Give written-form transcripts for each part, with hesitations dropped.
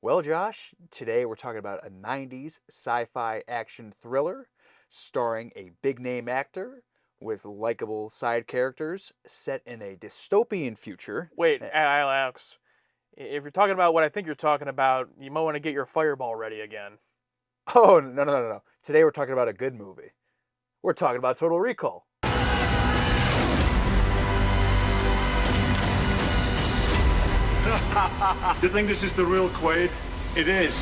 Well, Josh, today we're talking about a 90s sci-fi action thriller starring a big-name actor with likable side characters set in a dystopian future. Wait, Alex, if you're talking about what I think you're talking about, you might want to get your fireball ready again. Oh, no, no, no, no, no. Today we're talking about a good movie. We're talking about Total Recall. You think this is the real Quaid? It is.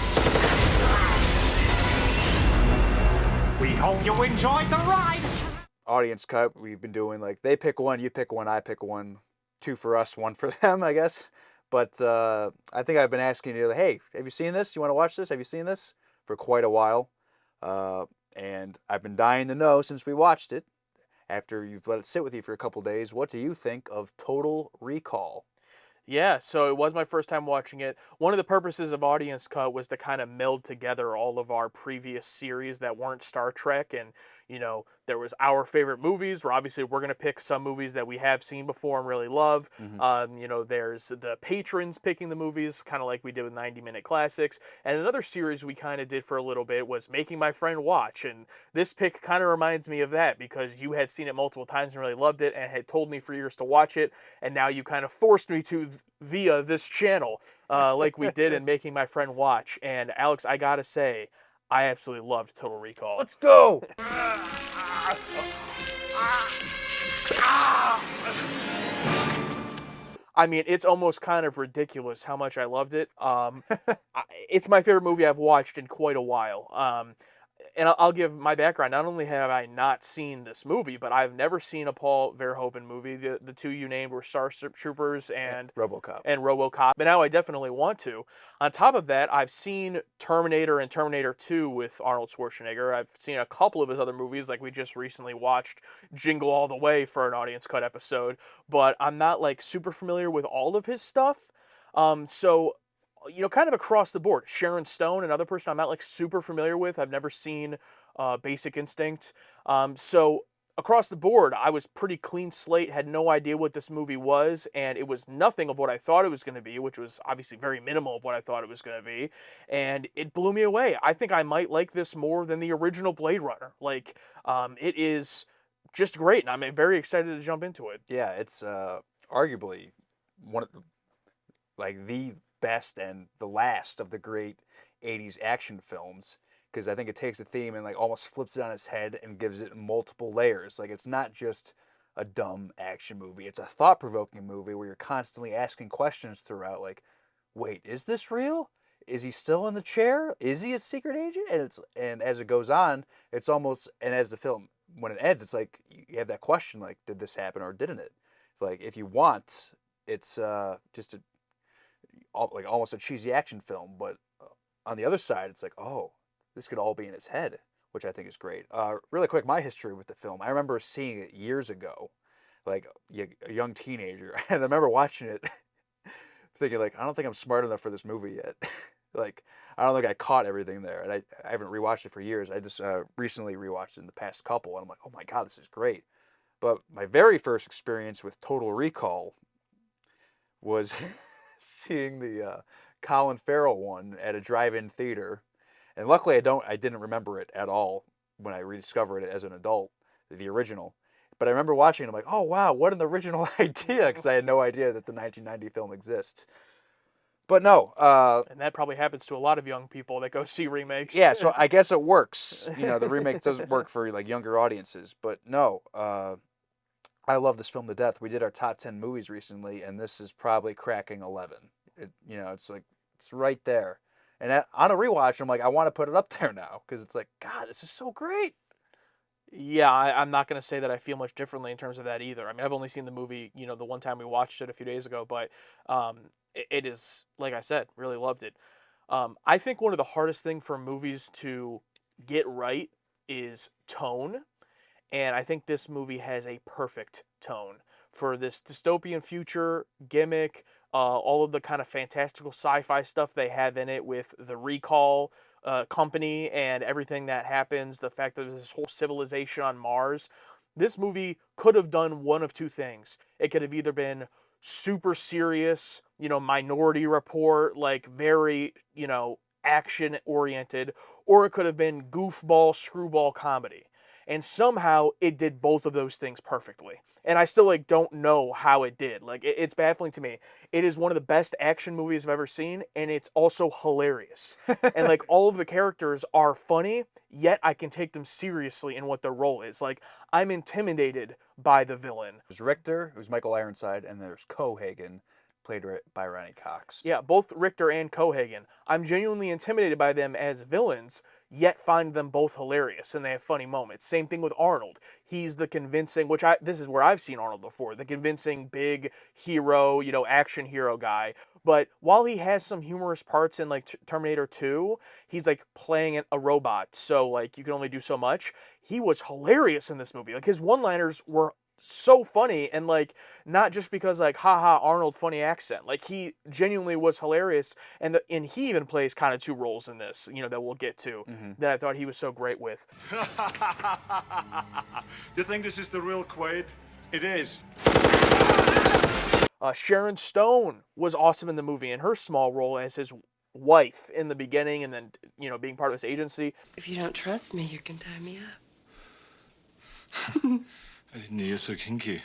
We hope you enjoyed the ride. Audience cut, we've been doing like they pick one, you pick one, I pick one. Two for us, one for them, I guess. But I think I've been asking you, hey, have you seen this? You want to watch this? Have you seen this? For quite a while. And I've been dying to know since we watched it, after you've let it sit with you for a couple days, what do you think of Total Recall? Yeah, so it was my first time watching it. One of the purposes of Audience Cut was to kind of meld together all of our previous series that weren't Star Trek. And, there was our favorite movies, where obviously we're going to pick some movies that we have seen before and really love. Mm-hmm. There's the patrons picking the movies, kind of like we did with 90-minute classics. And another series we kind of did for a little bit was Making My Friend Watch. And this pick kind of reminds me of that because you had seen it multiple times and really loved it and had told me for years to watch it. And now you kind of forced me to via this channel, like we did in Making My Friend Watch. And Alex, I gotta say, I absolutely loved Total Recall. Let's go! I mean, it's almost kind of ridiculous how much I loved it. It's my favorite movie I've watched in quite a while. And I'll give my background. Not only have I not seen this movie, but I've never seen a Paul Verhoeven movie. The two you named were Troopers and RoboCop. RoboCop. But now I definitely want to. On top of that, I've seen Terminator and Terminator 2 with Arnold Schwarzenegger. I've seen a couple of his other movies, like we just recently watched Jingle All the Way for an audience cut episode. But I'm not like super familiar with all of his stuff. So kind of across the board. Sharon Stone, another person I'm not like super familiar with. I've never seen Basic Instinct. So across the board, I was pretty clean slate, had no idea what this movie was, and it was nothing of what I thought it was going to be, which was obviously very minimal of what I thought it was going to be, and it blew me away. I think I might like this more than the original Blade Runner. Like, it is just great, and I'm very excited to jump into it. Yeah, it's arguably one of the best and the last of the great 80s action films, because I think it takes a theme and like almost flips it on its head and gives it multiple layers. Like it's not just a dumb action movie. It's a thought-provoking movie where you're constantly asking questions throughout like, wait, is this real? Is he still in the chair? Is he a secret agent? And as it goes on, it's almost, and as the film when it ends, it's like you have that question like, did this happen or didn't it? Like if you want, it's just a like almost a cheesy action film, but on the other side, it's like, oh, this could all be in his head, which I think is great. Really quick, my history with the film. I remember seeing it years ago, like a young teenager, and I remember watching it, thinking like, I don't think I'm smart enough for this movie yet. Like, I don't think I caught everything there, and I haven't rewatched it for years. I just recently rewatched it in the past couple, and I'm like, oh my god, this is great. But my very first experience with Total Recall was seeing the Colin Farrell one at a drive-in theater, and luckily I didn't remember it at all when I rediscovered it as an adult, the original. But I remember watching it. I'm like, oh wow, what an original idea, because I had no idea that the 1990 film exists. But no, And that probably happens to a lot of young people that go see remakes. yeah. So I guess it works. The remake doesn't work for like younger audiences. But no, I love this film to death. We did our top 10 movies recently, and this is probably cracking 11. It's like, it's right there. And on a rewatch, I'm like, I want to put it up there now, because it's like, God, this is so great. Yeah, I'm not going to say that I feel much differently in terms of that either. I mean, I've only seen the movie, the one time we watched it a few days ago, but it is, like I said, really loved it. I think one of the hardest thing for movies to get right is tone. And I think this movie has a perfect tone for this dystopian future gimmick, all of the kind of fantastical sci-fi stuff they have in it with the recall company and everything that happens, the fact that there's this whole civilization on Mars. This movie could have done one of two things. It could have either been super serious, Minority Report, like very, action oriented, or it could have been goofball, screwball comedy. And somehow it did both of those things perfectly. And I still like don't know how it did. Like it's baffling to me. It is one of the best action movies I've ever seen, and it's also hilarious. And like all of the characters are funny, yet I can take them seriously in what their role is. Like I'm intimidated by the villain. There's Richter, who's Michael Ironside, and there's Cohagen, played by Ronnie Cox. Yeah, both Richter and Cohagen. I'm genuinely intimidated by them as villains, yet find them both hilarious and they have funny moments. Same thing with Arnold. He's the convincing, this is where I've seen Arnold before, the convincing big hero, action hero guy. But while he has some humorous parts in like Terminator 2, he's like playing a robot, so like you can only do so much. He was hilarious in this movie. Like his one-liners were so funny, and like not just because like haha Arnold funny accent, like he genuinely was hilarious, and he even plays kind of two roles in this, that we'll get to, that I thought he was so great with. You think this is the real Quaid? It is. Sharon Stone was awesome in the movie, and her small role as his wife in the beginning, and then being part of his agency. If you don't trust me, you can tie me up. I didn't know you were so kinky.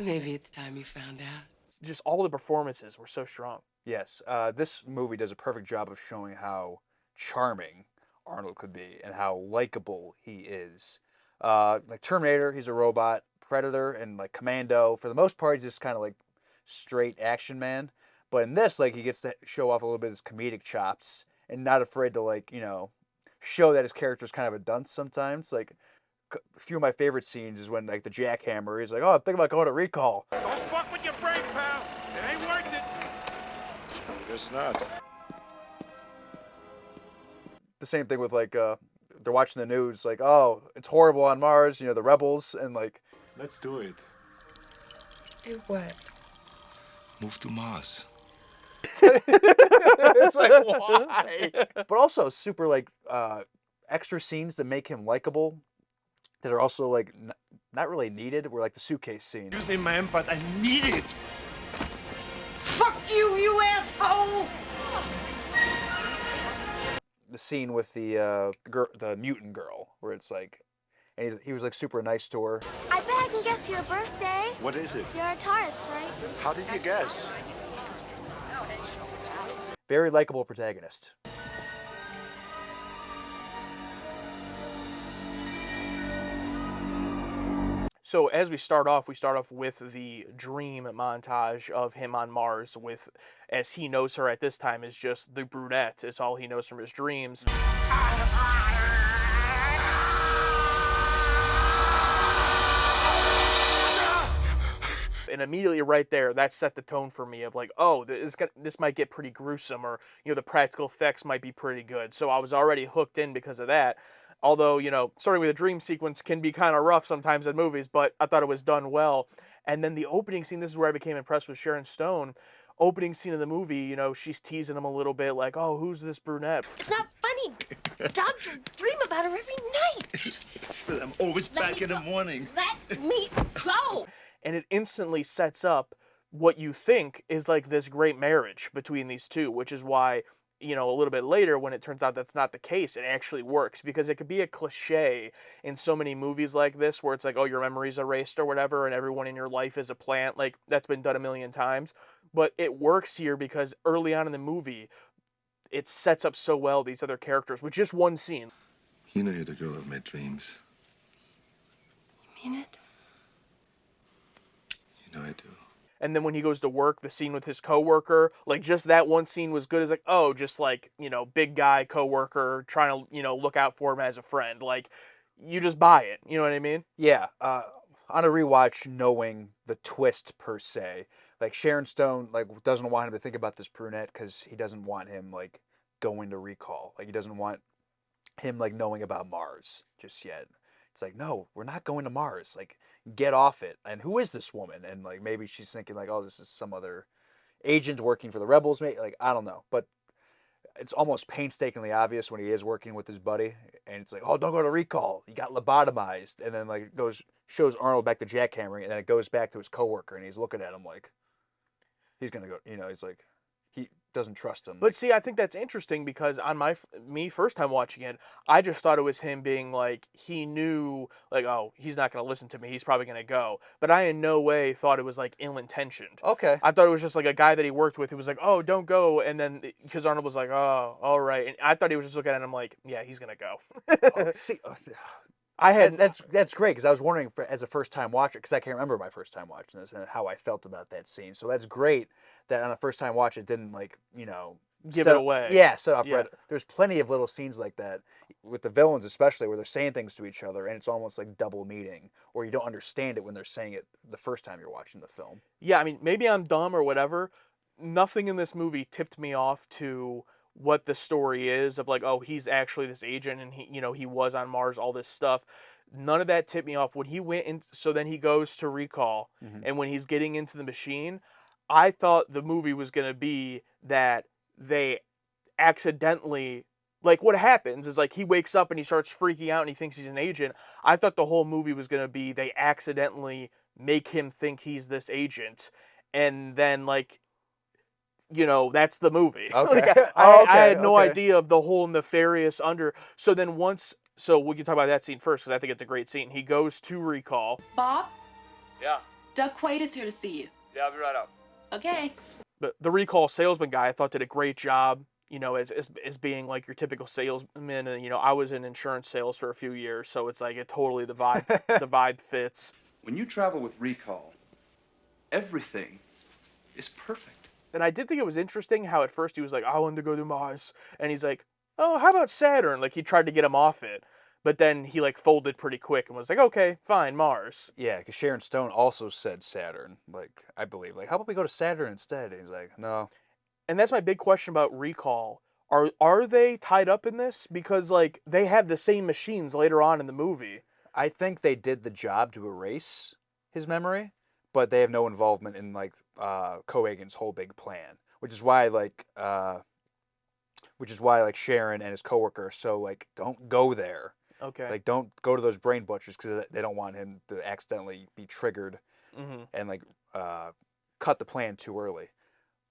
Maybe it's time you found out. Just all the performances were so strong. Yes, this movie does a perfect job of showing how charming Arnold could be and how likable he is. Like Terminator, he's a robot. Predator and like Commando, for the most part, he's just kind of like straight action man. But in this, like he gets to show off a little bit of his comedic chops and not afraid to like show that his character's kind of a dunce sometimes. Like a few of my favorite scenes is when like the jackhammer, he's like, "Oh, I'm thinking about going to recall." Don't fuck with your brain, pal. It ain't worth it. I guess not. The same thing with like they're watching the news, like, "Oh, it's horrible on Mars," the rebels, and like, Let's do it. Do what? Move to Mars. It's like, why? but also super like extra scenes to make him likable that are also like not really needed. Were like the suitcase scene. Excuse me, ma'am, but I need it. Fuck you, you asshole! The scene with the mutant girl, where it's like, and he was like super nice to her. I bet I can guess your birthday. What is it? You're a Taurus, right? How did you guess? Very likable protagonist. So as we start off with the dream montage of him on Mars with, as he knows her at this time, is just the brunette. It's all he knows from his dreams. And immediately right there, that set the tone for me of like, oh, this might get pretty gruesome, or the practical effects might be pretty good. So I was already hooked in because of that. Although, starting with a dream sequence can be kind of rough sometimes in movies, but I thought it was done well. And then the opening scene, this is where I became impressed with Sharon Stone. Opening scene of the movie, she's teasing him a little bit, like, oh, who's this brunette? It's not funny. Doug, you dream about her every night. But I'm always back in the morning. Let me go. And it instantly sets up what you think is like this great marriage between these two, which is why, a little bit later when it turns out that's not the case, it actually works, because it could be a cliche in so many movies like this where it's like, oh, your memory's erased or whatever, and everyone in your life is a plant. Like, that's been done a million times. But it works here because early on in the movie, it sets up so well these other characters with just one scene. You know you're the girl of my dreams. You mean it? You know I do. And then when he goes to work, the scene with his coworker, like just that one scene was good. As like, oh, just like, big guy coworker trying to, look out for him as a friend. Like, you just buy it. You know what I mean? Yeah. On a rewatch, knowing the twist per se, like Sharon Stone like doesn't want him to think about this brunette because he doesn't want him like going to recall. Like he doesn't want him like knowing about Mars just yet. It's like, no, we're not going to Mars. Like, get off it. And who is this woman? And like maybe she's thinking like, oh, this is some other agent working for the rebels. Maybe, like, I don't know. But it's almost painstakingly obvious when he is working with his buddy, and it's like, oh, don't go to recall. He got lobotomized, and then like shows Arnold back to jackhammering, and then it goes back to his coworker, and he's looking at him like, he's gonna go. He's like, he doesn't trust him. But see, I think that's interesting because on me first time watching it, I just thought it was him being like, he knew, like, oh, he's not going to listen to me. He's probably going to go. But I in no way thought it was like ill-intentioned. Okay. I thought it was just like a guy that he worked with who was like, oh, don't go. And then, because Arnold was like, oh, all right. And I thought he was just looking at him like, yeah, he's going to go. See, I had, that's great because I was wondering as a first time watcher, because I can't remember my first time watching this and how I felt about that scene. So that's great that on a first time watch it didn't like give it away. Yeah, set off Yeah. right. There's plenty of little scenes like that with the villains, especially where they're saying things to each other and it's almost like double meaning, or you don't understand it when they're saying it the first time you're watching the film. Yeah, I mean, maybe I'm dumb or whatever. Nothing in this movie tipped me off to what the story is of like, oh, he's actually this agent and he was on Mars, all this stuff. None of that tipped me off when he went in. So then he goes to recall, and when he's getting into the machine, I thought the movie was going to be that they accidentally, like what happens is like he wakes up and he starts freaking out and he thinks he's an agent. I thought the whole movie was going to be they accidentally make him think he's this agent, and then like, that's the movie. Okay. Like, I had no idea of the whole nefarious under. So then so we can talk about that scene first because I think it's a great scene. He goes to recall. Bob, Yeah. Doug Quaid is here to see you. Yeah, I'll be right up. Okay. But the recall salesman guy, I thought did a great job. As being like your typical salesman, and I was in insurance sales for a few years, so it's like totally the vibe. The vibe fits. When you travel with Recall, everything is perfect. And I did think it was interesting how at first he was like, I want to go to Mars. And he's like, oh, how about Saturn? Like he tried to get him off it. But then he like folded pretty quick and was like, okay, fine, Mars. Yeah, because Sharon Stone also said Saturn. Like, I believe. Like, how about we go to Saturn instead? And he's like, no. And that's my big question about Recall. Are they tied up in this? Because like they have the same machines later on in the movie. I think they did the job to erase his memory, but they have no involvement in like Coagan's whole big plan, which is why Sharon and his coworker are so like, don't go there. Okay. Like, don't go to those brain butchers because they don't want him to accidentally be triggered and like cut the plan too early.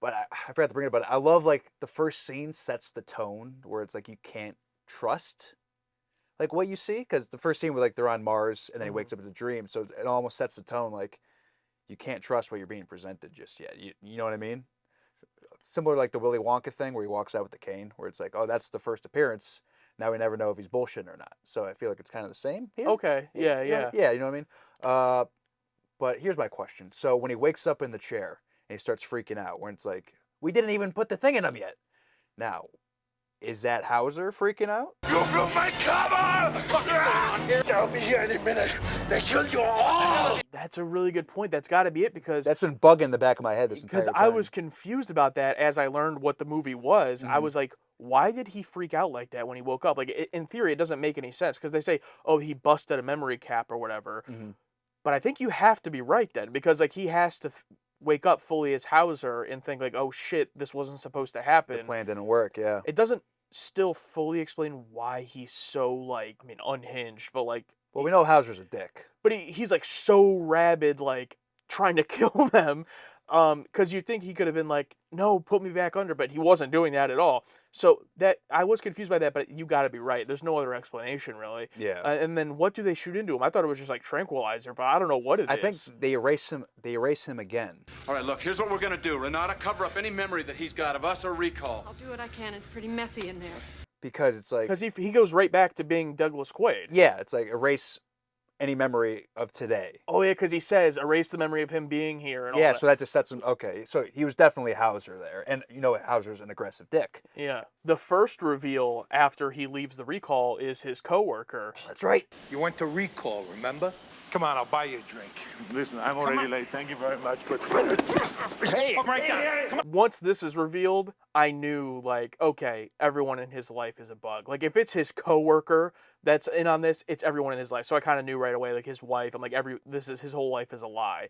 But I forgot to bring it up. But I love like the first scene sets the tone where it's like you can't trust like what you see, because the first scene where like they're on Mars and then he wakes up in a dream, so it almost sets the tone like you can't trust what you're being presented just yet. You know what I mean? Similar to like the Willy Wonka thing where he walks out with the cane, where it's like, oh, that's the first appearance. Now we never know if he's bullshitting or not. So I feel like it's kind of the same here. Okay. Yeah. Yeah, you know what I mean? But here's my question. So when he wakes up in the chair and he starts freaking out, when it's like, we didn't even put the thing in him yet. Now, is that Hauser freaking out? You blew my cover! What the fuck is going on here? They'll be here any minute. They kill you all! That's a really good point. That's got to be it because That's been bugging the back of my head this entire time. I was confused about that as I learned what the movie was. I was like, why did he freak out like that when he woke up? Like, in theory, it doesn't make any sense because they say, oh, he busted a memory cap or whatever. But I think you have to be right then because, like, he has to wake up fully as Hauser and think, like, oh, shit, this wasn't supposed to happen. The plan didn't work, yeah. It doesn't still fully explain why he's so, like, I mean, unhinged, but, like... Well, we know Hauser's a dick. But he's, like, so rabid, like, trying to kill them. Because you'd think he could have been like, no, put me back under, but he wasn't doing that at all. So that I was confused by that, but you got to be right. There's no other explanation, really. Yeah. And then what do they shoot into him? I thought it was just like tranquilizer, but I don't know what it is. I think they erase him. They erase him again. All right, look, here's what we're gonna do. Renata, cover up any memory that he's got of us or Recall. I'll do what I can. It's pretty messy in there. Because it's like... Because he goes right back to being Douglas Quaid. Yeah, it's like erase any memory of today. Oh, yeah, because he says erase the memory of him being here. And all Yeah, that. so that just sets him... Okay, so he was definitely Hauser there. And you know Hauser's an aggressive dick. Yeah. The first reveal after he leaves the recall is his coworker. That's right. You went to recall, remember? Come on, I'll buy you a drink. Listen, I'm already late. Thank you very much, but... Hey! Right down. Come on. Once this is revealed, I knew, like, okay, everyone in his life is a bug. Like, if it's his coworker that's in on this, it's everyone in his life. So I kind of knew right away, like, his wife. I'm like, his whole life is a lie.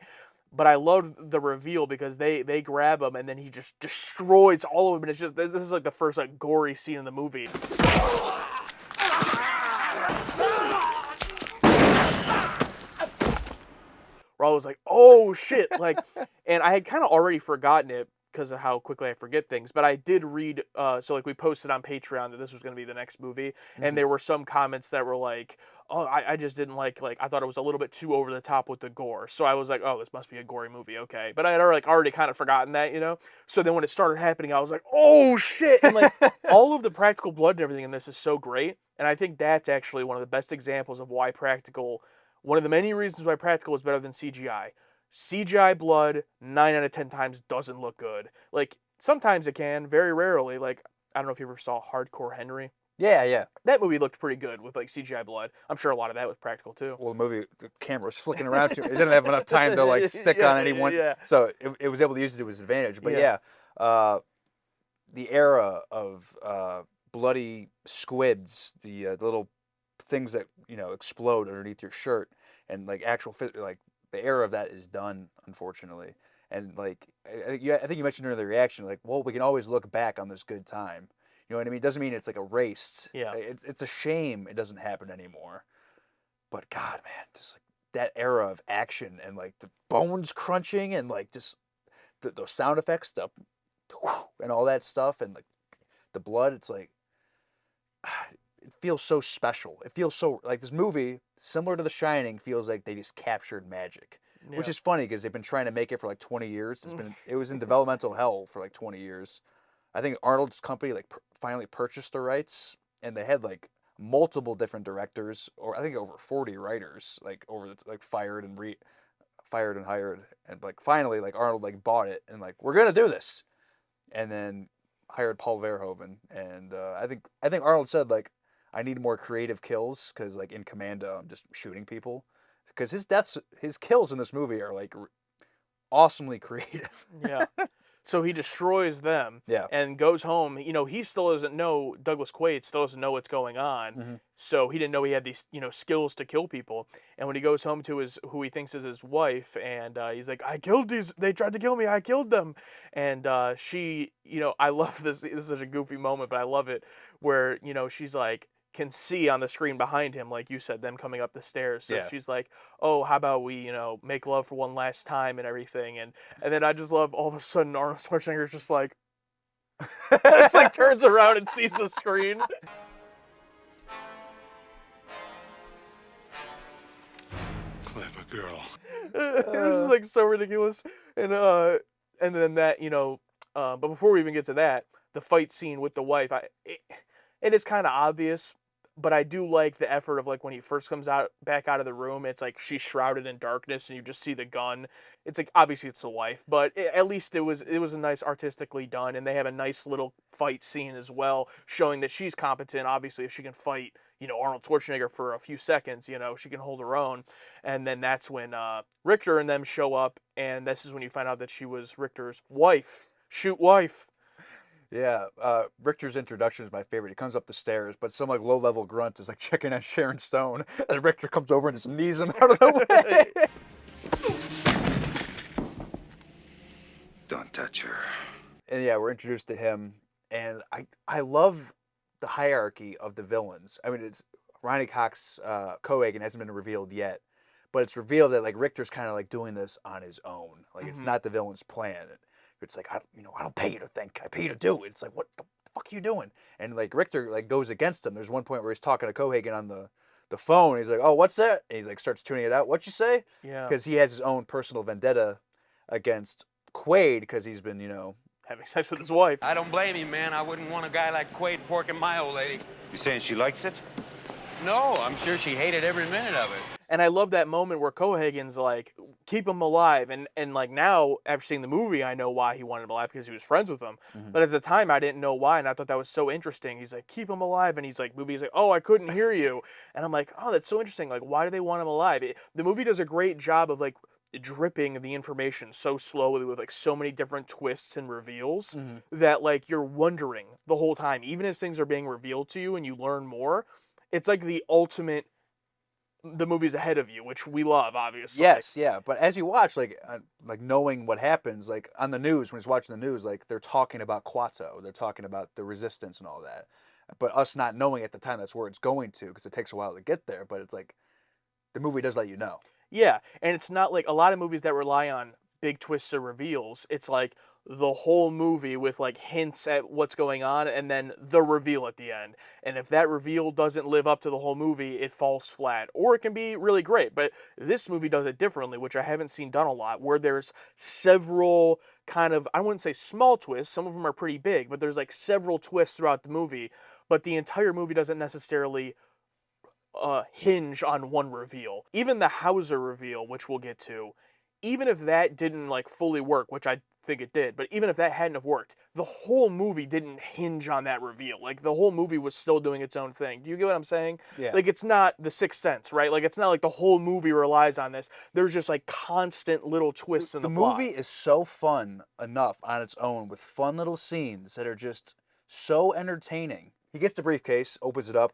But I loved the reveal because they grab him and then he just destroys all of them. And it's just, this is like the first, like, gory scene in the movie. Where I was like, oh shit, like, and I had kind of already forgotten it, because of how quickly I forget things. But I did read, so like we posted on Patreon that this was going to be the next movie, and there were some comments that were like, "Oh, I just didn't like I thought it was a little bit too over the top with the gore." So I was like, "Oh, this must be a gory movie, okay." But I had already kind of forgotten that, you know. So then when it started happening, I was like, "Oh shit!" And like all of the practical blood and everything in this is so great, and I think that's actually one of the best examples of why practical. One of the many reasons why practical is better than CGI. CGI blood 9 out of 10 times doesn't look good. Like sometimes it can, very rarely. Like I don't know if you ever saw Hardcore Henry. Yeah, yeah. That movie looked pretty good with like CGI blood. I'm sure a lot of that was practical too. Well, the camera was flicking around too. It didn't have enough time to like stick on anyone, so it was able to use it to its advantage. But the era of bloody squids, the little things that explode underneath your shirt, and like like the era of that is done, unfortunately. And like I think you mentioned during the reaction, like, well, we can always look back on this good time. You know what I mean? It doesn't mean it's like erased. Yeah. It's a shame it doesn't happen anymore. But God, man, just like that era of action and like the bones crunching and like just those sound effects, and all that stuff, and like the blood, it's like it feels so special. It feels so like this movie, similar to The Shining, feels like they just captured magic. Yeah. Which is funny because they've been trying to make it for like 20 years. It was in developmental hell for like 20 years. I think Arnold's company like finally purchased the rights, and they had like multiple different directors, or I think over 40 writers, like fired and hired, and like finally like Arnold like bought it and like, we're gonna do this, and then hired Paul Verhoeven, and I think Arnold said like, I need more creative kills because like in Commando I'm just shooting people, because his kills in this movie are like awesomely creative. Yeah. So he destroys them Yeah. and goes home. You know, he still doesn't know, Douglas Quaid still doesn't know what's going on. Mm-hmm. So he didn't know he had these, skills to kill people. And when he goes home to who he thinks is his wife, and he's like, I killed they tried to kill me, I killed them. And she, I love this is such a goofy moment, but I love it, where, she's like, can see on the screen behind him, like you said, them coming up the stairs. So she's like, oh, how about we, make love for one last time and everything. And then I just love all of a sudden Arnold Schwarzenegger's just like, it's like turns around and sees the screen. Clever girl. It was just like so ridiculous. And then that, but before we even get to that, the fight scene with the wife, it is kind of obvious, but I do like the effort of like when he first comes back out of the room, it's like she's shrouded in darkness and you just see the gun. It's like obviously it's the wife, but at least it was a nice artistically done, and they have a nice little fight scene as well, showing that she's competent. Obviously, if she can fight, Arnold Schwarzenegger for a few seconds, she can hold her own. And then that's when Richter and them show up, and this is when you find out that she was Richter's wife. Shoot wife. Yeah, Richter's introduction is my favorite. He comes up the stairs, but some like low-level grunt is like checking on Sharon Stone, and Richter comes over and just knees him out of the way. Don't touch her. And yeah, we're introduced to him, and I love the hierarchy of the villains. I mean, it's Ronnie Cox, Cohagen hasn't been revealed yet, but it's revealed that like Richter's kind of like doing this on his own. Like it's not the villain's plan. It's like, I don't pay you to think. I pay you to do it. It's like, what the fuck are you doing? And like Richter like goes against him. There's one point where he's talking to Cohagen on the phone. He's like, oh, what's that? And he like starts tuning it out. What'd you say? Yeah. Because he has his own personal vendetta against Quaid because he's been, having sex with his wife. I don't blame you, man. I wouldn't want a guy like Quaid porking my old lady. You saying she likes it? No, I'm sure she hated every minute of it. And I love that moment where Cohagen's like, keep him alive. And like now, after seeing the movie, I know why he wanted him alive, because he was friends with him. But at the time, I didn't know why, and I thought that was so interesting. He's like, keep him alive. And he's like, oh, I couldn't hear you. And I'm like, oh, that's so interesting. Like, why do they want him alive? The movie does a great job of like dripping the information so slowly with like so many different twists and reveals that like you're wondering the whole time, even as things are being revealed to you and you learn more. It's like the ultimate, the movie's ahead of you, which we love, obviously. Yes, yeah. But as you watch, like knowing what happens, like on the news, when he's watching the news, like they're talking about Quato, they're talking about the resistance and all that. But us not knowing at the time that's where it's going to, because it takes a while to get there. But it's like the movie does let you know. Yeah, and it's not like a lot of movies that rely on big twists or reveals. It's like the whole movie with like hints at what's going on and then the reveal at the end. And if that reveal doesn't live up to the whole movie, it falls flat. Or it can be really great. But this movie does it differently, which I haven't seen done a lot, where there's several kind of, I wouldn't say small twists, some of them are pretty big, but there's like several twists throughout the movie, but the entire movie doesn't necessarily hinge on one reveal. Even the Hauser reveal, which we'll get to, even if that didn't like fully work, which I think it did, but even if that hadn't have worked, the whole movie didn't hinge on that reveal. Like the whole movie was still doing its own thing. Do you get what I'm saying? Yeah. Like it's not The Sixth Sense, right? Like it's not like the whole movie relies on this. There's just like constant little twists in the plot. movie is so fun enough on its own with fun little scenes that are just so entertaining. He gets the briefcase, opens it up,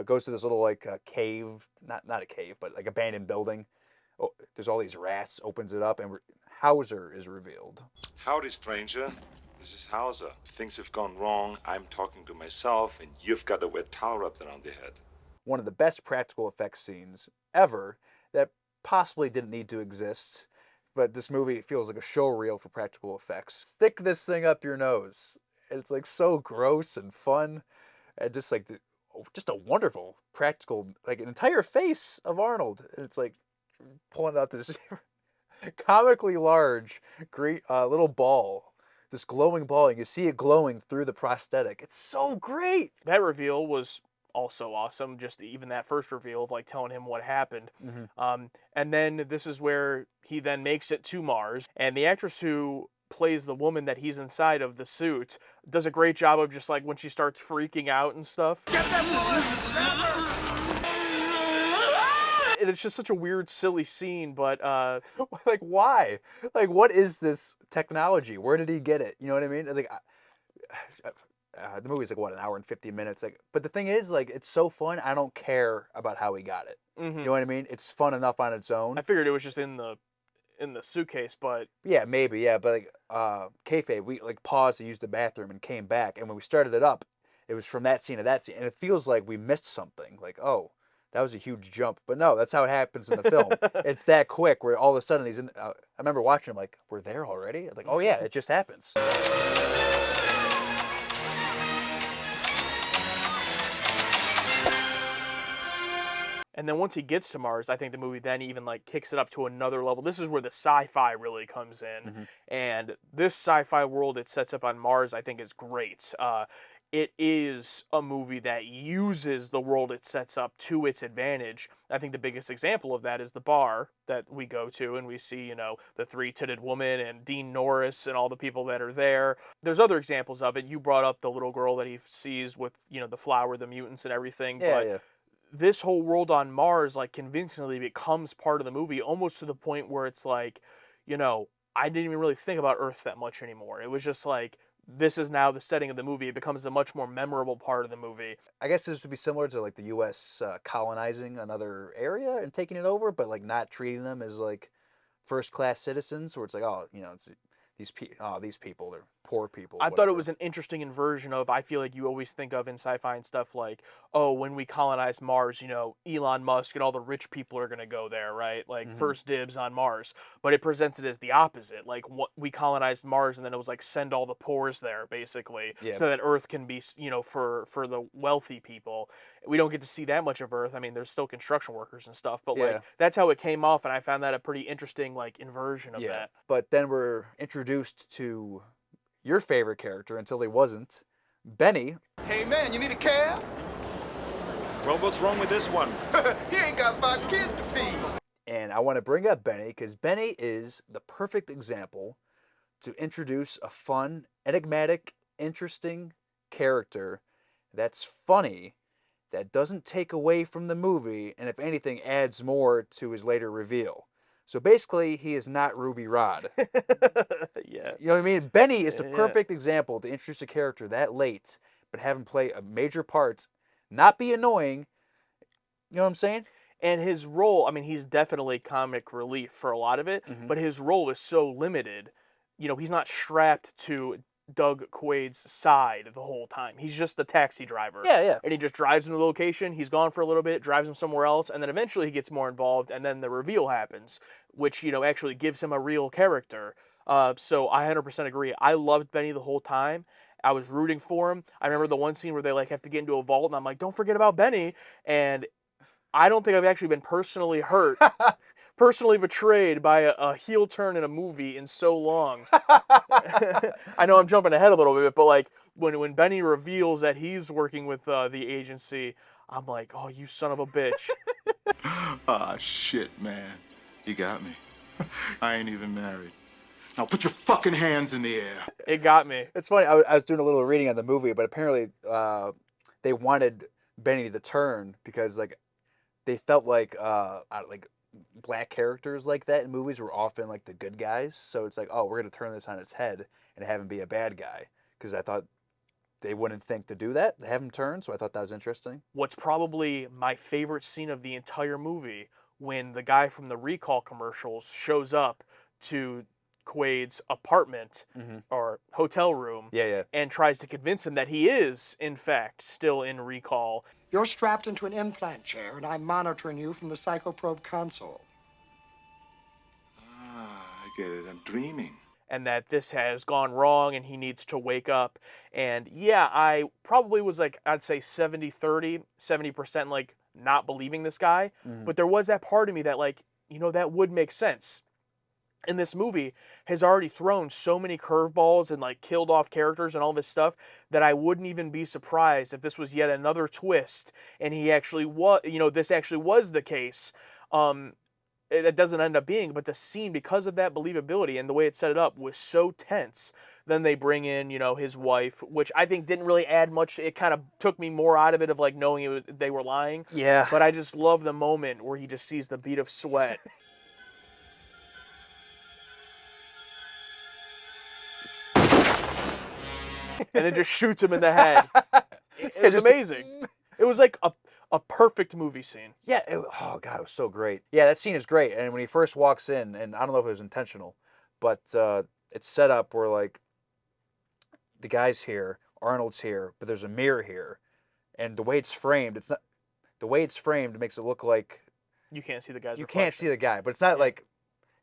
goes to this little like cave, not a cave, but like abandoned building. Oh, there's all these rats, opens it up, and Hauser is revealed. Howdy, stranger. This is Hauser. Things have gone wrong. I'm talking to myself, and you've got a wet towel wrapped around your head. One of the best practical effects scenes ever that possibly didn't need to exist, but this movie feels like a show reel for practical effects. Stick this thing up your nose. And it's like so gross and fun, and just like just a wonderful practical, like an entire face of Arnold. And it's like pulling out this comically large, great little ball, this glowing ball, and you see it glowing through the prosthetic. It's so great. That reveal was also awesome. Just even that first reveal of like telling him what happened. And then this is where he then makes it to Mars, and the actress who plays the woman that he's inside of, the suit, does a great job of just like when she starts freaking out and stuff. Get that woman! And it's just such a weird, silly scene, but like why? Like what is this technology? Where did he get it? You know what I mean? Like the movie's like what, an hour and 50 minutes. Like, but the thing is, like, it's so fun. I don't care about how he got it. You know what I mean? It's fun enough on its own. I figured it was just in the suitcase, but yeah, maybe, yeah. But like kayfabe, we like paused to use the bathroom and came back, and when we started it up, it was from that scene to that scene, and it feels like we missed something. Like, oh, that was a huge jump, but no, that's how it happens in the film. It's that quick, where all of a sudden he's in. I remember watching him like, we're there already. I'm like, oh yeah, it just happens. And then once he gets to Mars, I think the movie then even like kicks it up to another level. This is where the sci-fi really comes in. And this sci-fi world it sets up on Mars, I think, is great. It is a movie that uses the world it sets up to its advantage. I think the biggest example of that is the bar that we go to, and we see, you know, the three-titted woman and Dean Norris and all the people that are there. There's other examples of it. You brought up the little girl that he sees with, you know, the flower, the mutants and everything. Yeah, but yeah. This whole world on Mars, like, convincingly becomes part of the movie, almost to the point where it's like, you know, I didn't even really think about Earth that much anymore. It was just like, this is now the setting of the movie. It becomes a much more memorable part of the movie. I guess this would be similar to like the U.S. Colonizing another area and taking it over, but like not treating them as like first-class citizens, where it's like, oh, you know, it's, these people, they're poor people. I thought it was an interesting inversion of, I feel like you always think of in sci-fi and stuff like, oh, when we colonize Mars, you know, Elon Musk and all the rich people are going to go there, right? Like, first dibs on Mars. But it presents it as the opposite. Like, we colonized Mars, and then it was like, send all the poors there, basically, so that Earth can be, you know, for the wealthy people. We don't get to see that much of Earth. I mean, there's still construction workers and stuff, but like, that's how it came off, and I found that a pretty interesting, like, inversion of that. But then we're introduced to your favorite character until he wasn't, Benny. Hey man, you need a cab? Well, what's wrong with this one? He ain't got 5 kids to feed. And I want to bring up Benny because Benny is the perfect example to introduce a fun, enigmatic, interesting character that's funny, that doesn't take away from the movie, and if anything, adds more to his later reveal. So basically, he is not Ruby Rod. Yeah. You know what I mean? Benny is the perfect example to introduce a character that late, but have him play a major part, not be annoying. You know what I'm saying? And his role, I mean, he's definitely comic relief for a lot of it, but his role is so limited. You know, he's not strapped to Doug Quaid's side the whole time. He's just the taxi driver. Yeah, yeah. And he just drives him to the location. He's gone for a little bit, drives him somewhere else, and then eventually he gets more involved, and then the reveal happens, which, you know, actually gives him a real character. So I 100% agree. I loved Benny the whole time. I was rooting for him. I remember the one scene where they like have to get into a vault, and I'm like, don't forget about Benny. And I don't think I've actually been personally hurt, personally betrayed by a heel turn in a movie in so long. I know I'm jumping ahead a little bit, but like when Benny reveals that he's working with the agency, I'm like, oh, you son of a bitch. Ah, shit, man. You got me. I ain't even married. Now put your fucking hands in the air. It got me. It's funny. I was doing a little reading on the movie, but apparently they wanted Benny to turn because like they felt like black characters like that in movies were often like the good guys. So it's like, oh, we're gonna turn this on its head and have him be a bad guy because I thought they wouldn't think to do that, have him turn. So I thought that was interesting. What's probably my favorite scene of the entire movie when the guy from the Recall commercials shows up to Quaid's apartment or hotel room and tries to convince him that he is, in fact, still in Recall. You're strapped into an implant chair, and I'm monitoring you from the psychoprobe console. Ah, I get it. I'm dreaming. And that this has gone wrong and he needs to wake up. And yeah, I probably was like, I'd say 70-30, 70% like not believing this guy. But there was that part of me that like, you know, that would make sense. And this movie has already thrown so many curveballs and like killed off characters and all this stuff that I wouldn't even be surprised if this was yet another twist and he actually was, you know, this actually was the case. It doesn't end up being, but the scene, because of that believability and the way it set it up, was so tense. Then they bring in, you know, his wife, which I think didn't really add much. It kind of took me more out of it of like knowing they were lying. Yeah. But I just love the moment where he just sees the bead of sweat. And then just shoots him in the head. It was amazing. It was like a perfect movie scene. Yeah. Oh god, it was so great. Yeah, that scene is great. And when he first walks in, and I don't know if it was intentional, but it's set up where like the guy's here, Arnold's here, but there's a mirror here, and the way it's framed, it makes it look like you can't see the guy's. You can't see the guy, but it's not like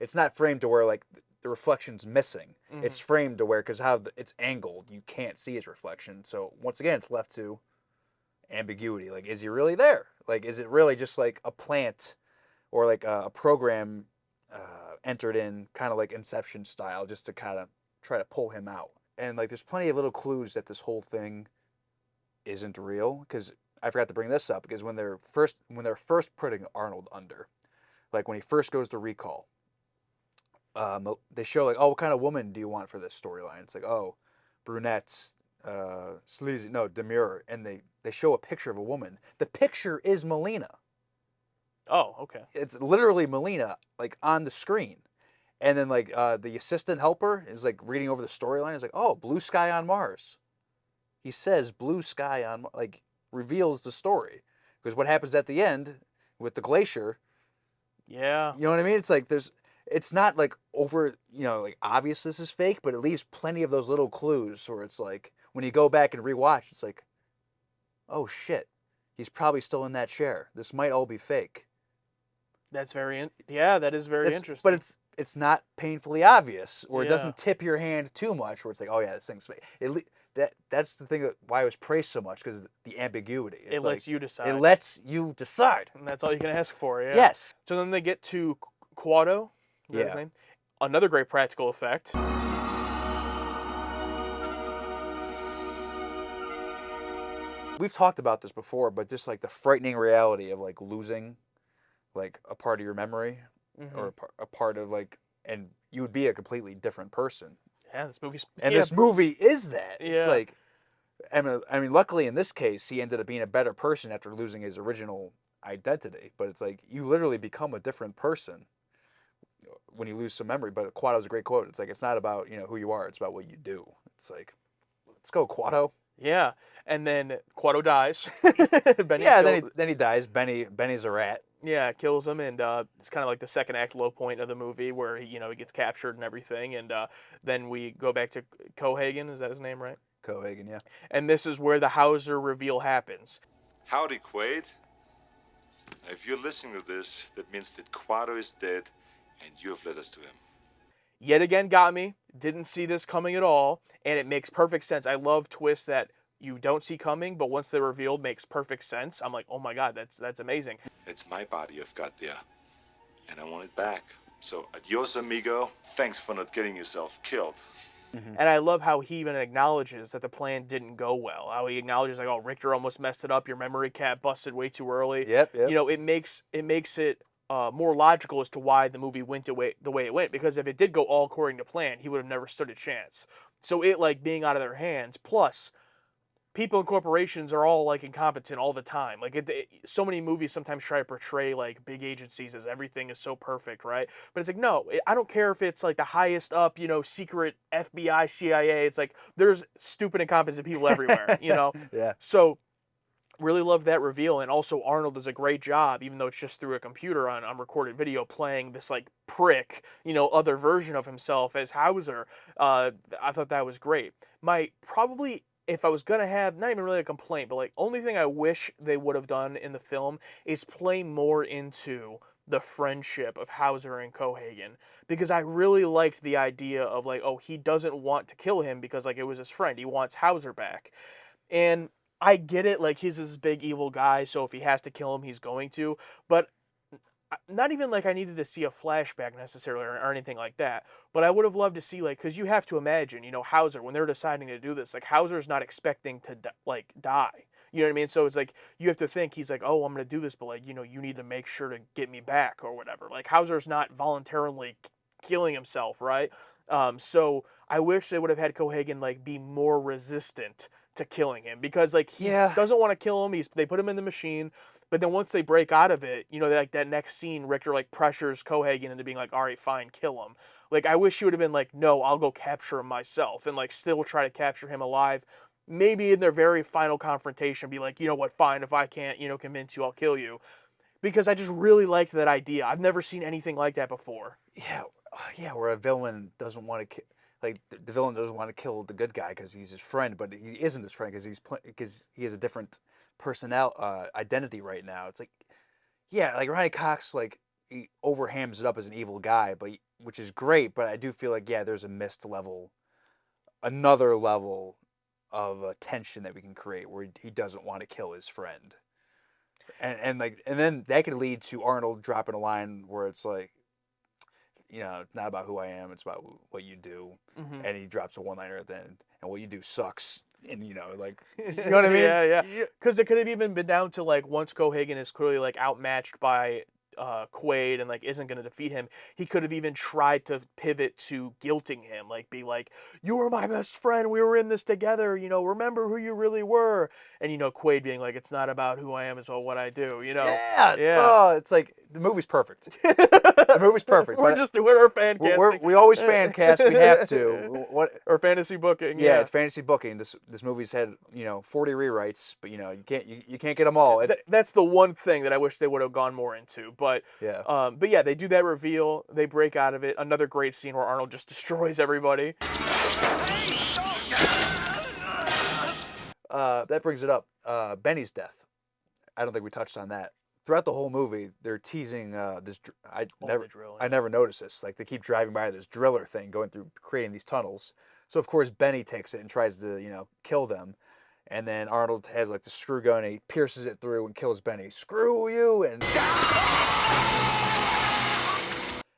it's not framed to where like the reflection's missing. It's framed to where because how it's angled, you can't see his reflection. So once again, it's left to ambiguity. Like, is he really there? Like, is it really just like a plant or like a program entered in kind of like Inception style just to kind of try to pull him out? And like, there's plenty of little clues that this whole thing isn't real. Because I forgot to bring this up because when they're first putting Arnold under, like when he first goes to Recall, they show like, oh, what kind of woman do you want for this storyline? It's like, oh, brunettes, sleazy, no, demure, and they show a picture of a woman. The picture is Melina. Oh, okay. It's literally Melina, like on the screen, and then like the assistant helper is like reading over the storyline. It's like, oh, blue sky on Mars. He says blue sky on like reveals the story because what happens at the end with the glacier. Yeah. You know what I mean? It's like it's not like over, you know, like obvious this is fake, but it leaves plenty of those little clues where it's like when you go back and rewatch, it's like, oh shit, he's probably still in that chair. This might all be fake. That's that is very interesting. But it's not painfully obvious, or it doesn't tip your hand too much, where it's like, oh yeah, this thing's fake. That's the thing why it was praised so much because the ambiguity. It lets you decide. It lets you decide, and that's all you can ask for. Yeah. Yes. So then they get to Quado. Is that his name? Another great practical effect. We've talked about this before, but just like the frightening reality of like losing like a part of your memory or a part of like, and you would be a completely different person. Yeah, this movie's... And this movie is that. Yeah. It's like, I mean, luckily in this case, he ended up being a better person after losing his original identity. But it's like, you literally become a different person when you lose some memory. But Quado's a great quote. It's like, it's not about, you know, who you are. It's about what you do. It's like, let's go, Quado. Yeah. And then Quado dies. Then he dies. Benny's a rat. Yeah, kills him, and it's kind of like the second act low point of the movie where he gets captured and everything, and then we go back to Cohagen. Is that his name, right? Cohagen, yeah. And this is where the Hauser reveal happens. Howdy, Quaid. If you're listening to this, that means that Quado is dead, and you have led us to him. Yet again, got me. Didn't see this coming at all, and it makes perfect sense. I love twists that you don't see coming, but once they're revealed, makes perfect sense. I'm like, oh my god, that's amazing. It's my body you've got there, and I want it back. So, adios, amigo. Thanks for not getting yourself killed. And I love how he even acknowledges that the plan didn't go well. How he acknowledges like, oh, Richter almost messed it up. Your memory cap busted way too early. Yep. It makes it more logical as to why the movie went the way it went. Because if it did go all according to plan, he would have never stood a chance. So it like being out of their hands. Plus, people and corporations are all like incompetent all the time. Like so many movies sometimes try to portray like big agencies as everything is so perfect, right? But it's like, no, I don't care if it's like the highest up, secret FBI, CIA. It's like there's stupid incompetent people everywhere, Yeah. So really love that reveal. And also Arnold does a great job, even though it's just through a computer on recorded video, playing this like prick, other version of himself as Hauser. I thought that was great. If I was going to have, not even really a complaint, but like only thing I wish they would have done in the film is play more into the friendship of Hauser and Cohagen. Because I really liked the idea of like, oh, he doesn't want to kill him because like it was his friend. He wants Hauser back. And I get it, like he's this big evil guy, so if he has to kill him, he's going to. But not even like I needed to see a flashback necessarily or anything like that, but I would have loved to see like, because you have to imagine, Hauser, when they're deciding to do this, like Hauser's not expecting to die. You know what I mean? So it's like you have to think he's like, oh, I'm gonna do this, but like you need to make sure to get me back or whatever. Like Hauser's not voluntarily killing himself, right? So I wish they would have had Cohagen like be more resistant to killing him because like he doesn't want to kill him. They put him in the machine. But then once they break out of it, like that next scene, Richter like pressures Cohagen into being like, all right, fine, kill him. Like, I wish he would have been like, no, I'll go capture him myself and like still try to capture him alive. Maybe in their very final confrontation, be like, you know what, fine, if I can't, convince you, I'll kill you. Because I just really liked that idea. I've never seen anything like that before. Yeah, where a villain doesn't want to the villain doesn't want to kill the good guy because he's his friend, but he isn't his friend because he has a different identity right now. It's like, yeah, like Ronnie Cox, like he overhams it up as an evil guy, which is great. But I do feel like there's a missed level, another level of tension that we can create where he doesn't want to kill his friend, and then that could lead to Arnold dropping a line where it's like, it's not about who I am, it's about what you do, and he drops a one-liner at the end, and what you do sucks. And you know what I mean? Yeah. Because it could have even been down to like once Cohagen is clearly like outmatched by Quaid and like isn't going to defeat him, he could have even tried to pivot to guilting him, like be like, you were my best friend, we were in this together, remember who you really were. And Quaid being like, it's not about who I am, it's about what I do. Yeah. Oh, it's like the movie's perfect. The movie's perfect. We're fan casting. We always fan cast. We have to. Or fantasy booking. Yeah, it's fantasy booking. This movie's had 40 rewrites, but you can't get them all. That's the one thing that I wish they would have gone more into. But yeah, they do that reveal. They break out of it. Another great scene where Arnold just destroys everybody. That brings it up. Benny's death. I don't think we touched on that. Throughout the whole movie, they're teasing this. I never noticed this. Like they keep driving by this driller thing, going through creating these tunnels. So of course Benny takes it and tries to kill them, and then Arnold has like the screw gun and he pierces it through and kills Benny. Screw you! And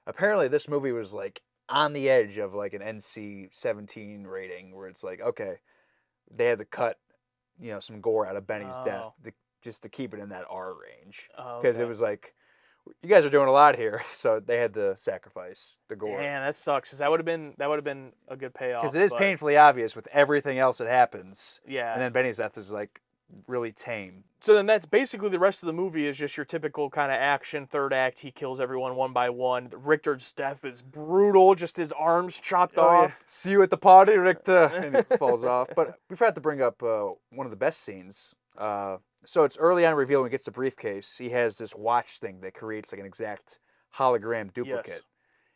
apparently this movie was like on the edge of like an NC-17 rating, where it's like, okay, they had to cut some gore out of Benny's death just to keep it in that R range, because it was like, you guys are doing a lot here, so they had to sacrifice the gore. Yeah, that sucks, because that would have been a good payoff. Because it is painfully obvious with everything else that happens. Yeah. And then Benny's death is like really tame. So then that's basically the rest of the movie is just your typical kind of action. Third act, he kills everyone one by one. Richter's death is brutal, just his arms chopped off. Yeah. See you at the party, Richter. And he falls off. But we forgot to bring up one of the best scenes So it's early on revealed when he gets the briefcase, he has this watch thing that creates like an exact hologram duplicate. Yes.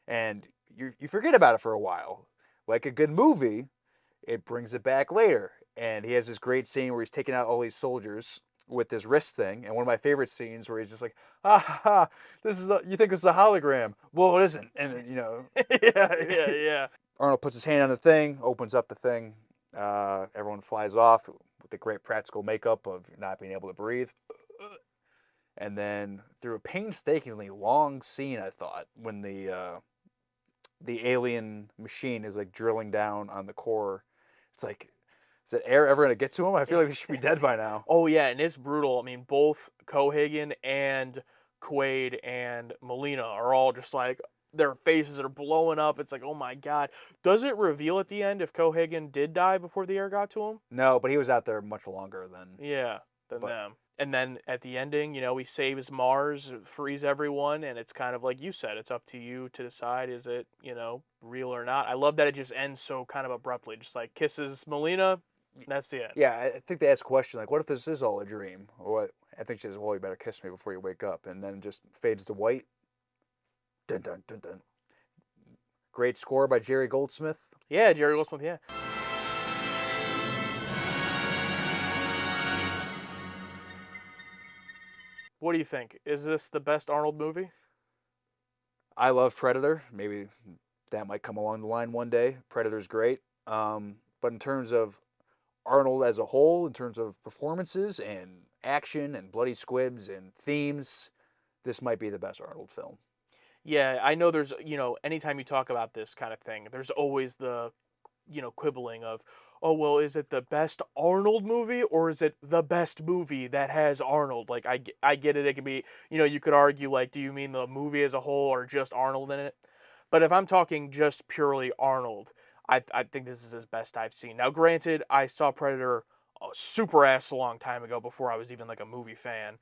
And you forget about it for a while. Like a good movie, it brings it back later. And he has this great scene where he's taking out all these soldiers with this wrist thing. And one of my favorite scenes where he's just like, ha ha ha, you think this is a hologram. Well, it isn't. And then, yeah. Arnold puts his hand on the thing, opens up the thing. Everyone flies off with the great practical makeup of not being able to breathe. And then through a painstakingly long scene, I thought, when the alien machine is like drilling down on the core, it's like, is that air ever going to get to him? I feel like he should be dead by now. Oh yeah, and it's brutal. I mean, both Cohagen and Quaid and Molina are all just like, their faces are blowing up. It's like, oh my god. Does it reveal at the end if Cohagen did die before the air got to him? No, but he was out there much longer than them. And then at the ending, he saves Mars, frees everyone, and it's kind of like you said, it's up to you to decide, is it, real or not. I love that it just ends so kind of abruptly, just like kisses Molina, that's the end. Yeah, I think they ask a question like, what if this is all a dream? Or what? I think she says, well, you better kiss me before you wake up. And then it just fades to white. Dun, dun, dun, dun. Great score by Jerry Goldsmith. Yeah, Jerry Goldsmith, yeah. What do you think? Is this the best Arnold movie? I love Predator. Maybe that might come along the line one day. Predator's great. But in terms of Arnold as a whole, in terms of performances and action and bloody squibs and themes, this might be the best Arnold film. Yeah, I know there's, anytime you talk about this kind of thing, there's always the, quibbling of, oh, well, is it the best Arnold movie or is it the best movie that has Arnold? Like, I get it. It could be, you could argue, like, do you mean the movie as a whole or just Arnold in it? But if I'm talking just purely Arnold, I think this is his best I've seen. Now, granted, I saw Predator a super ass a long time ago before I was even, like, a movie fan.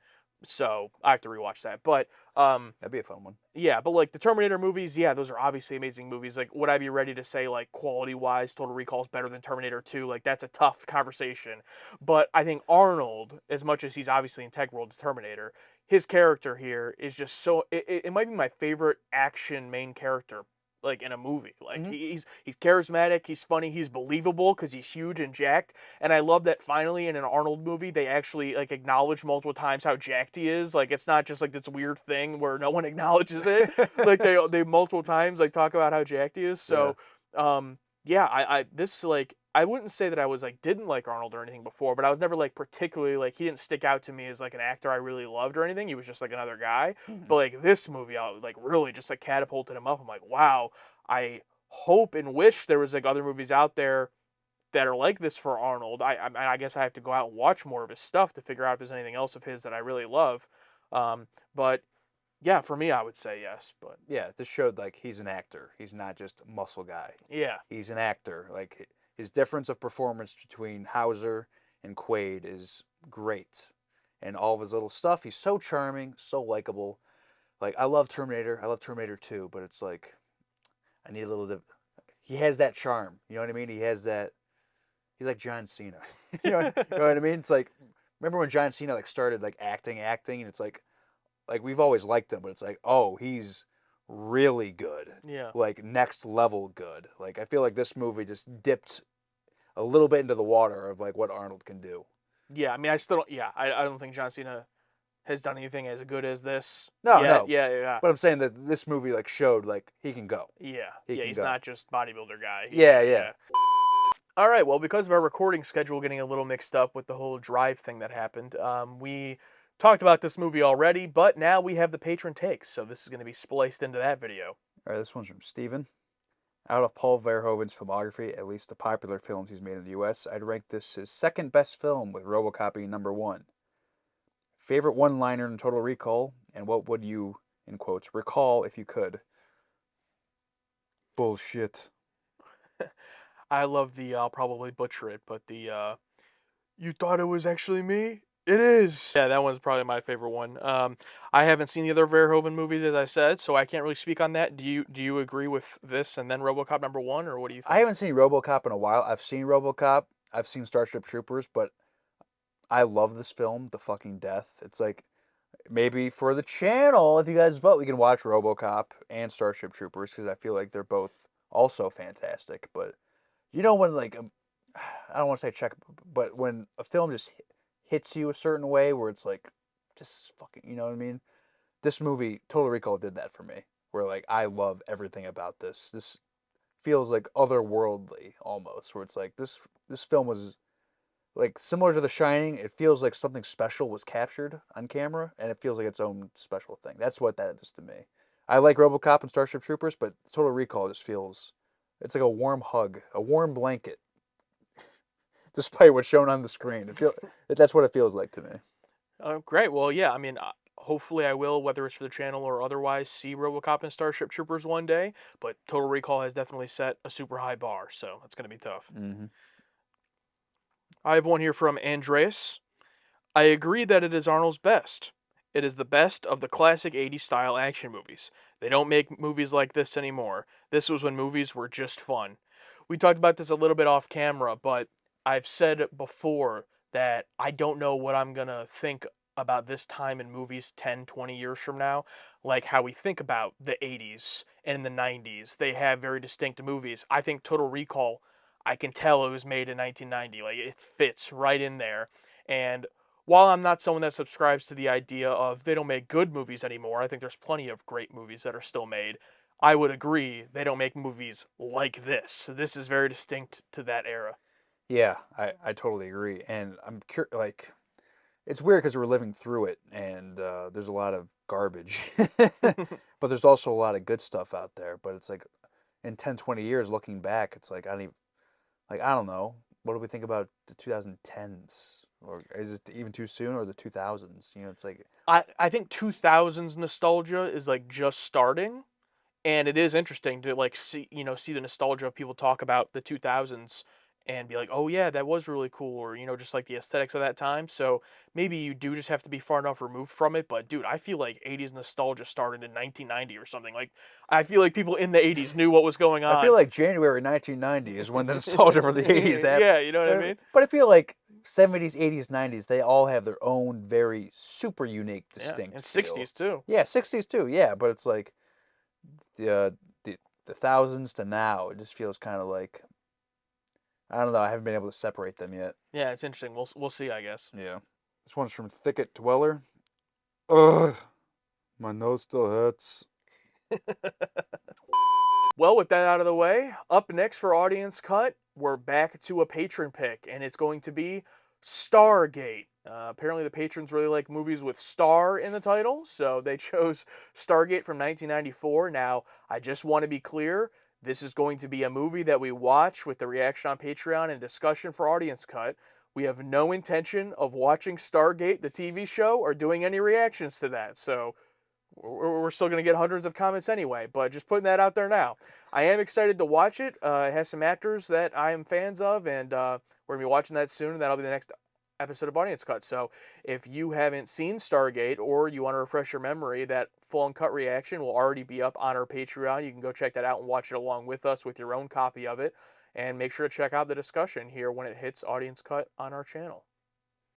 So I have to rewatch that. But that'd be a fun one. Yeah, but like the Terminator movies, yeah, those are obviously amazing movies. Like, would I be ready to say like quality-wise, Total Recall is better than Terminator 2? Like, that's a tough conversation. But I think Arnold, as much as he's obviously integral to Terminator, his character here is just so. It might be my favorite action main character, like in a movie. Like he's charismatic, he's funny, he's believable because he's huge and jacked. And I love that finally in an Arnold movie they actually like acknowledge multiple times how jacked he is. Like, it's not just like this weird thing where no one acknowledges it. Like they multiple times like talk about how jacked he is. So I wouldn't say that I was like didn't like Arnold or anything before, but I was never like particularly like, he didn't stick out to me as like an actor I really loved or anything. He was just like another guy. But like this movie, I like really just like catapulted him up. I'm like, wow, I hope and wish there was like other movies out there that are like this for Arnold. I guess I have to go out and watch more of his stuff to figure out if there's anything else of his that I really love. But yeah, for me, I would say yes. But yeah, this showed like he's an actor. He's not just a muscle guy. Yeah, he's an actor. Like, his difference of performance between Hauser and Quaid is great. And all of his little stuff, he's so charming, so likable. Like, I love Terminator. I love Terminator 2, but it's like, I need a little... He has that charm. You know what I mean? He has that... He's like John Cena. you know what I mean? It's like, remember when John Cena like started like acting, and it's like we've always liked him, but it's like, oh, he's really good. Yeah. Like, next level good. Like, I feel like this movie just dipped a little bit into the water of like what Arnold can do. Yeah, I mean, I don't think John Cena has done anything as good as this. No. Yeah. But I'm saying that this movie like showed like he can go. Yeah. He's not just bodybuilder guy. Yeah. All right, well, because of our recording schedule getting a little mixed up with the whole drive thing that happened, we talked about this movie already, but now we have the patron takes, so this is going to be spliced into that video. All right, this one's from Steven. Out of Paul Verhoeven's filmography, at least the popular films he's made in the U.S., I'd rank this his second best film, with RoboCop being number 1. Favorite one-liner in Total Recall, and what would you, in quotes, recall if you could? Bullshit. I love the, I'll probably butcher it, but the, you thought it was actually me? It is. Yeah, that one's probably my favorite one. I haven't seen the other Verhoeven movies, as I said, so I can't really speak on that. Do you agree with this and then RoboCop number 1, or what do you think? I haven't seen RoboCop in a while. I've seen RoboCop. I've seen Starship Troopers, but I love this film, the fucking death. It's like maybe for the channel, if you guys vote, we can watch RoboCop and Starship Troopers because I feel like they're both also fantastic. But you know when like I don't want to say check, but when a film just hits you a certain way where it's like just fucking, you know what I mean? This movie, Total Recall, did that for me. Where like I love everything about this. This feels like otherworldly almost. Where it's like this film was like similar to The Shining. It feels like something special was captured on camera, and it feels like its own special thing. That's what that is to me. I like RoboCop and Starship Troopers, but Total Recall just feels it's like a warm hug, a warm blanket, despite what's shown on the screen. That's what it feels like to me. Great. Well, yeah. I mean, hopefully I will, whether it's for the channel or otherwise, see RoboCop and Starship Troopers one day. But Total Recall has definitely set a super high bar, so it's going to be tough. Mm-hmm. I have one here from Andreas. I agree that it is Arnold's best. It is the best of the classic 80s style action movies. They don't make movies like this anymore. This was when movies were just fun. We talked about this a little bit off camera, but I've said before that I don't know what I'm going to think about this time in movies 10, 20 years from now, like how we think about the 80s and the 90s. They have very distinct movies. I think Total Recall, I can tell it was made in 1990. Like it fits right in there. And while I'm not someone that subscribes to the idea of they don't make good movies anymore, I think there's plenty of great movies that are still made. I would agree they don't make movies like this. This is very distinct to that era. Yeah, I totally agree, and I'm like, it's weird because we're living through it, and there's a lot of garbage, but there's also a lot of good stuff out there. But it's like, in 10, 20 years, looking back, it's like I don't know. What do we think about the 2010s, or is it even too soon, or the 2000s? You know, it's like I think 2000s nostalgia is like just starting, and it is interesting to like see the nostalgia of people talk about the 2000s and be like, oh yeah, that was really cool, or just like the aesthetics of that time. So maybe you do just have to be far enough removed from it. But dude, I feel like 80s nostalgia started in 1990 or something. Like I feel like people in the 80s knew what was going I feel on. like January 1990 is when the nostalgia for the 80s happened. Yeah, you know what I mean? But I feel like 70s, 80s, 90s, they all have their own very super unique, distinct and feel. 60s too. Yeah, 60s too. Yeah, but it's like the thousands to now, it just feels kind of like I don't know. I haven't been able to separate them yet. Yeah, it's interesting. We'll see, I guess. Yeah. This one's from Thicket Dweller. Ugh, my nose still hurts. Well, with that out of the way, up next for Audience Cut, we're back to a patron pick, and it's going to be Stargate. Apparently, the patrons really like movies with star in the title, so they chose Stargate from 1994. Now, I just want to be clear, this is going to be a movie that we watch with the reaction on Patreon and discussion for Audience Cut. We have no intention of watching Stargate, the TV show, or doing any reactions to that, so we're still going to get hundreds of comments anyway, but just putting that out there now. I am excited to watch it. It has some actors that I am fans of, and we're going to be watching that soon, and that'll be the next episode of Audience Cut. So if you haven't seen Stargate or you want to refresh your memory, that full uncut reaction will already be up on our Patreon. You can go check that out and watch it along with us with your own copy of it. And make sure to check out the discussion here when it hits Audience Cut on our channel.